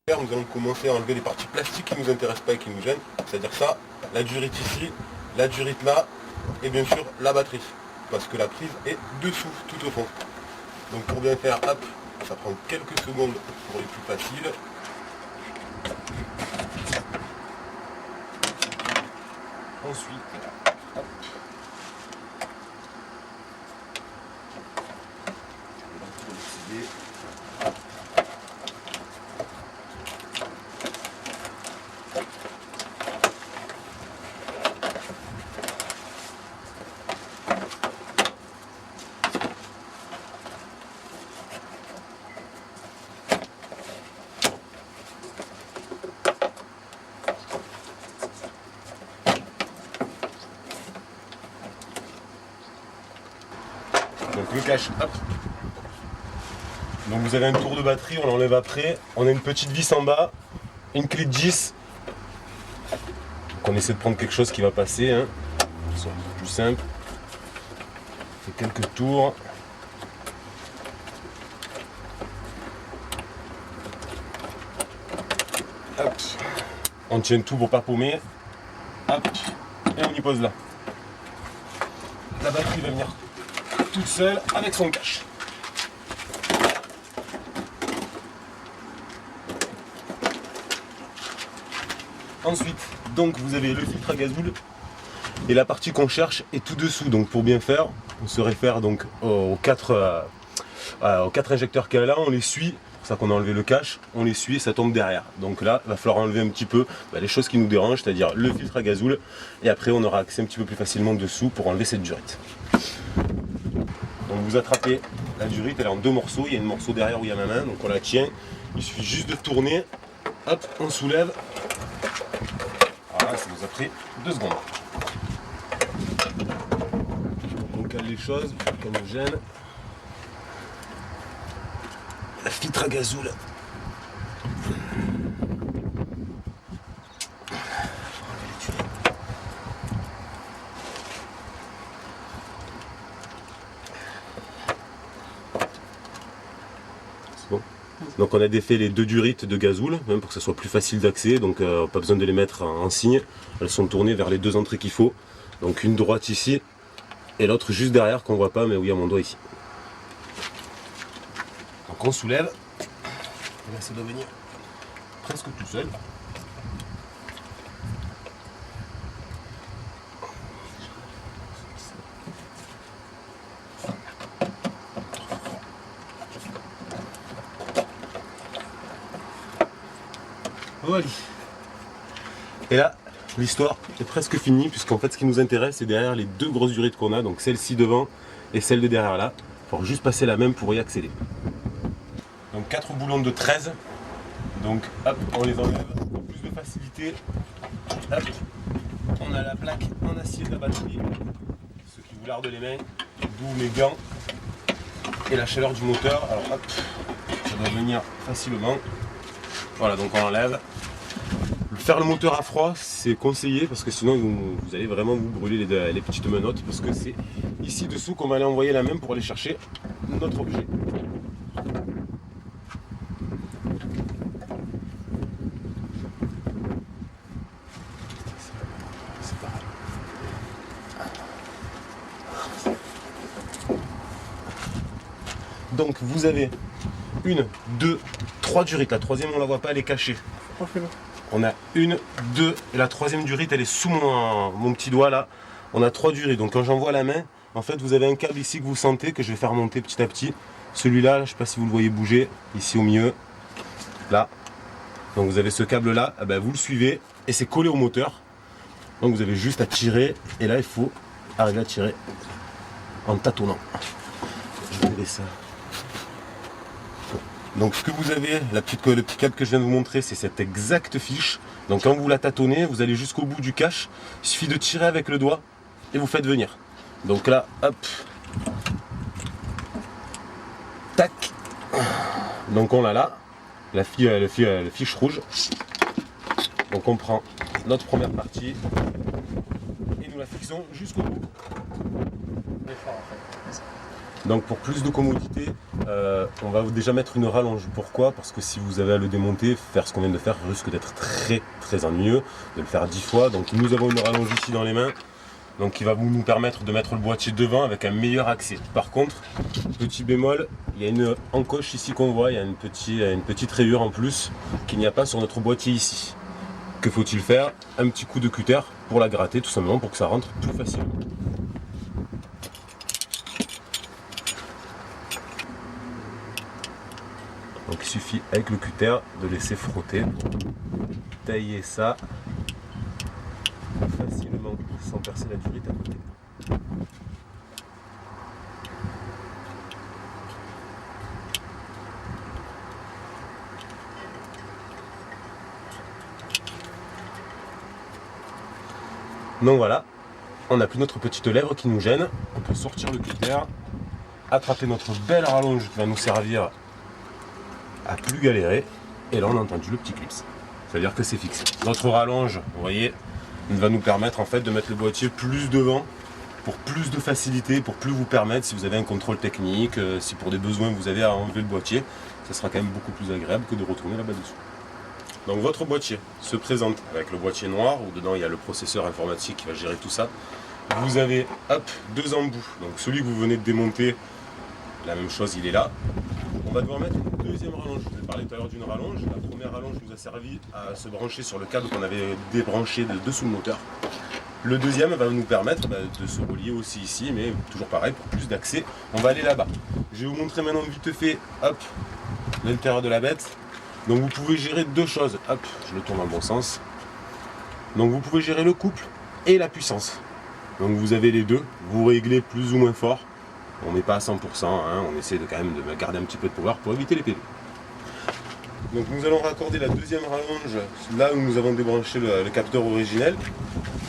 Nous allons commencer à enlever les parties plastiques qui ne nous intéressent pas et qui nous gênent, c'est-à-dire ça, la durite ici, la durite là, et bien sûr la batterie, parce que la prise est dessous, tout au fond. Donc pour bien faire, hop, ça prend quelques secondes pour les plus faciles. Ensuite, hop. Donc le cache, hop. Donc vous avez un tour de batterie, on l'enlève après. On a une petite vis en bas, une clé de 10. Donc on essaie de prendre quelque chose qui va passer, hein. C'est un peu plus simple. On fait quelques tours. Hop. On tient tout pour pas paumer. Hop. Et on y pose là. La batterie va venir toute seule avec son cache. Ensuite, donc vous avez le filtre à gazoul et la partie qu'on cherche est tout dessous. Donc pour bien faire, on se réfère donc aux quatre injecteurs qu'il y a là, on les suit. C'est pour ça qu'on a enlevé le cache, on les suit et ça tombe derrière. Donc là, il va falloir enlever un petit peu les choses qui nous dérangent, c'est-à-dire le filtre à gazoul, et après on aura accès un petit peu plus facilement dessous pour enlever cette durite. Donc vous attrapez la durite, elle est en deux morceaux, il y a un morceau derrière où il y a ma main, donc on la tient, il suffit juste de tourner, hop, on soulève, voilà, ça nous a pris 2 secondes. On cale les choses, qu'on nous gêne. La filtre à gazoul. Bon. Donc on a défait les 2 durites de gazoul, même pour que ça soit plus facile d'accès, donc pas besoin de les mettre en signe. Elles sont tournées vers les 2 entrées qu'il faut. Donc une droite ici et l'autre juste derrière qu'on voit pas mais où il y a mon doigt ici. Donc on soulève, et là ça doit venir presque tout seul. Voilà. Et là, l'histoire est presque finie, puisqu'en fait ce qui nous intéresse c'est derrière les 2 grosses durites qu'on a, donc celle-ci devant et celle de derrière là. Il faut juste passer la même pour y accéder. Donc 4 boulons de 13. Donc hop, on les enlève pour plus de facilité. Hop, on a la plaque en acier de la batterie. Ceux qui vous lardent les mains, d'où mes gants et la chaleur du moteur. Alors hop, ça doit venir facilement. Voilà, donc on enlève. Faire le moteur à froid, c'est conseillé parce que sinon vous allez vraiment vous brûler les petites menottes, parce que c'est ici dessous qu'on va aller envoyer la main pour aller chercher notre objet. C'est pareil. Donc vous avez 1, 2, 3 durites. La troisième on la voit pas, elle est cachée. On a 1, 2, et la troisième durite elle est sous mon petit doigt là. On a 3 durites, donc quand j'envoie la main, en fait vous avez un câble ici que vous sentez, que je vais faire monter petit à petit. Celui-là, je ne sais pas si vous le voyez bouger, ici au milieu, là. Donc vous avez ce câble là, vous le suivez et c'est collé au moteur. Donc vous avez juste à tirer, et là il faut arriver à tirer en tâtonnant. Je vais laisser ça. Donc ce que vous avez, le petit câble que je viens de vous montrer, c'est cette exacte fiche. Donc quand vous la tâtonnez, vous allez jusqu'au bout du cache. Il suffit de tirer avec le doigt et vous faites venir. Donc là, hop. Tac. Donc on l'a là, la fiche rouge. Donc on prend notre première partie et nous la fixons jusqu'au bout. Donc pour plus de commodité, on va déjà mettre une rallonge. Pourquoi? Parce que si vous avez à le démonter, faire ce qu'on vient de faire risque d'être très ennuyeux, de le faire 10 fois. Donc nous avons une rallonge ici dans les mains, donc qui va nous permettre de mettre le boîtier devant avec un meilleur accès. Par contre, petit bémol, il y a une encoche ici qu'on voit, il y a une petite rayure en plus qu'il n'y a pas sur notre boîtier ici. Que faut-il faire? Un petit coup de cutter pour la gratter tout simplement pour que ça rentre plus facilement. Donc il suffit avec le cutter de laisser frotter pour tailler ça facilement sans percer la durite à côté. Donc voilà, on n'a plus notre petite lèvre qui nous gêne, on peut sortir le cutter, attraper notre belle rallonge qui va nous servir à plus galérer, et là on a entendu le petit clips, c'est-à-dire que c'est fixé. Notre rallonge, vous voyez, va nous permettre en fait de mettre le boîtier plus devant, pour plus de facilité, pour plus vous permettre, si vous avez un contrôle technique, si pour des besoins vous avez à enlever le boîtier, ça sera quand même beaucoup plus agréable que de retourner là-bas dessus. Donc votre boîtier se présente avec le boîtier noir, où dedans il y a le processeur informatique qui va gérer tout ça. Vous avez hop, deux embouts, donc celui que vous venez de démonter, la même chose, il est là. On va devoir mettre une deuxième rallonge. Je vous ai parlé tout à l'heure d'une rallonge. La première rallonge nous a servi à se brancher sur le câble qu'on avait débranché dessous le moteur. Le deuxième va nous permettre de se relier aussi ici, mais toujours pareil, pour plus d'accès, on va aller là-bas. Je vais vous montrer maintenant vite fait, hop, l'intérieur de la bête. Donc vous pouvez gérer deux choses. Hop, je le tourne dans le bon sens. Donc vous pouvez gérer le couple et la puissance. Donc vous avez les deux, vous réglez plus ou moins fort. On n'est pas à 100%, hein, on essaie quand même de garder un petit peu de pouvoir pour éviter les PV. Donc nous allons raccorder la deuxième rallonge là où nous avons débranché le capteur originel.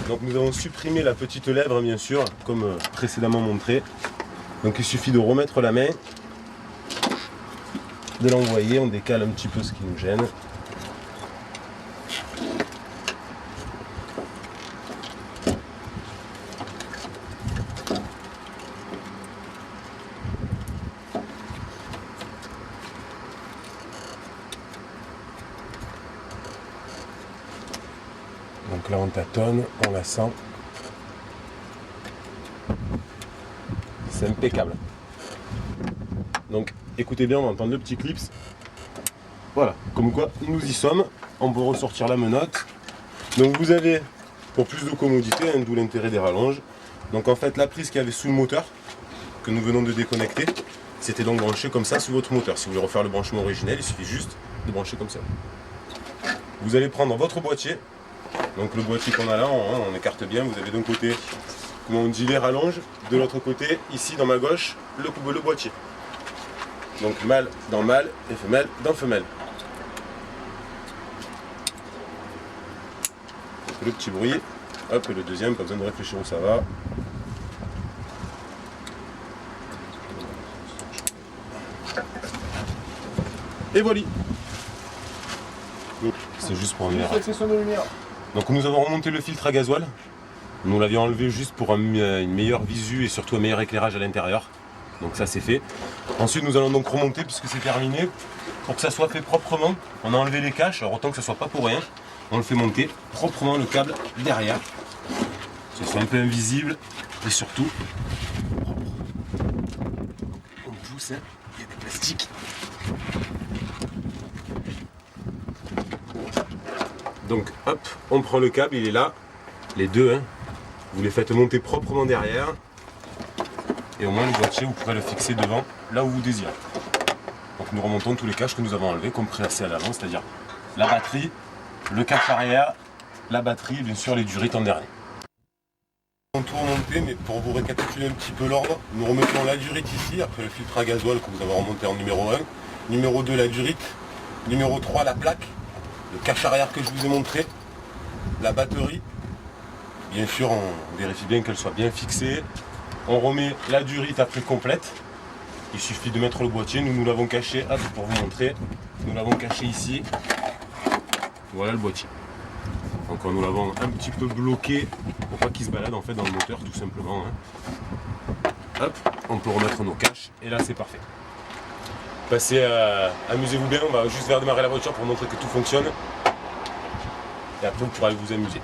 Donc nous avons supprimé la petite lèvre bien sûr, comme précédemment montré. Donc il suffit de remettre la main, de l'envoyer, on décale un petit peu ce qui nous gêne. Donc là on tâtonne, on la sent. C'est impeccable. Donc écoutez bien, on va entendre le petit clips. Voilà, comme quoi nous y sommes. On peut ressortir la menotte. Donc vous avez, pour plus de commodité, hein, d'où l'intérêt des rallonges. Donc en fait la prise qu'il y avait sous le moteur, que nous venons de déconnecter, c'était donc branché comme ça sous votre moteur. Si vous voulez refaire le branchement originel, il suffit juste de brancher comme ça. Vous allez prendre votre boîtier. Donc le boîtier qu'on a là, on écarte bien, vous avez d'un côté, comment on dit, les rallonges, de l'autre côté, ici dans ma gauche, le boîtier. Donc mâle dans mâle et femelle dans femelle. Le petit bruit, hop, et le deuxième, pas besoin de réfléchir où ça va. Et voilà. C'est juste pour un meilleur. Donc nous avons remonté le filtre à gasoil. Nous l'avions enlevé juste pour une meilleure visu et surtout un meilleur éclairage à l'intérieur. Donc ça c'est fait. Ensuite nous allons donc remonter puisque c'est terminé. Pour que ça soit fait proprement, on a enlevé les caches, alors autant que ça soit pas pour rien. On le fait monter proprement le câble derrière. Que ce soit un peu invisible et surtout propre. On pousse, hein, il y a du plastique. Donc hop, on prend le câble, il est là, les deux, hein. Vous les faites monter proprement derrière, et au moins le boîtier vous pourrez le fixer devant, là où vous désirez. Donc nous remontons tous les caches que nous avons enlevés, comme préassé à l'avant, c'est-à-dire la batterie, le cache arrière, la batterie et bien sûr les durites en dernier. On va tout remonter, mais pour vous récapituler un petit peu l'ordre, nous remettons la durite ici, après le filtre à gasoil que vous avez remonté en numéro 1, numéro 2 la durite, numéro 3 la plaque, le cache arrière que je vous ai montré, la batterie, bien sûr on vérifie bien qu'elle soit bien fixée, on remet la durite après complète, il suffit de mettre le boîtier, nous l'avons caché, hop, pour vous montrer, nous l'avons caché ici, voilà le boîtier. Donc nous l'avons un petit peu bloqué pour pas qu'il se balade en fait dans le moteur tout simplement. Hein. Hop, on peut remettre nos caches et là c'est parfait. Passez, amusez-vous bien, on va juste faire démarrer la voiture pour montrer que tout fonctionne. Et après vous pourrez vous amuser.